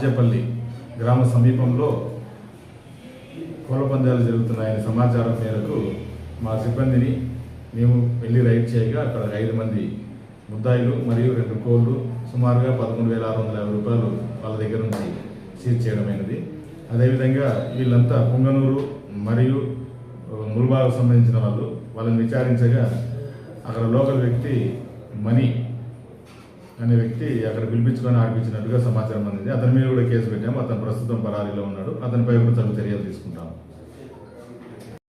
ఆర్జపల్లి గ్రామ సమీపంలో కోళ్ళ పందాలు జరుగుతున్నాయనే సమాచారం మేరకు మా సిబ్బందిని మేము వెళ్ళి రైడ్ చేయగా అక్కడ 5 మంది ముద్దాయిలు మరియు 2 కోళ్ళు సుమారుగా 11,650 రూపాయలు వాళ్ళ దగ్గర నుంచి సీజ్ చేయడమైనది. అదేవిధంగా వీళ్ళంతా పుంగనూరు మరియు ముల్బాకు సంబంధించిన వాళ్ళని విచారించగా అక్కడ లోకల్ వ్యక్తి మనీ అనే వ్యక్తి అక్కడ పిలిపించుకొని ఆడిపించినట్టుగా సమాచారం అందింది. అతని మీద కూడా కేసు పెట్టాము. అతను ప్రస్తుతం పరారీలో ఉన్నాడు. అతనిపై కూడా తగు చర్యలు తీసుకుంటాము.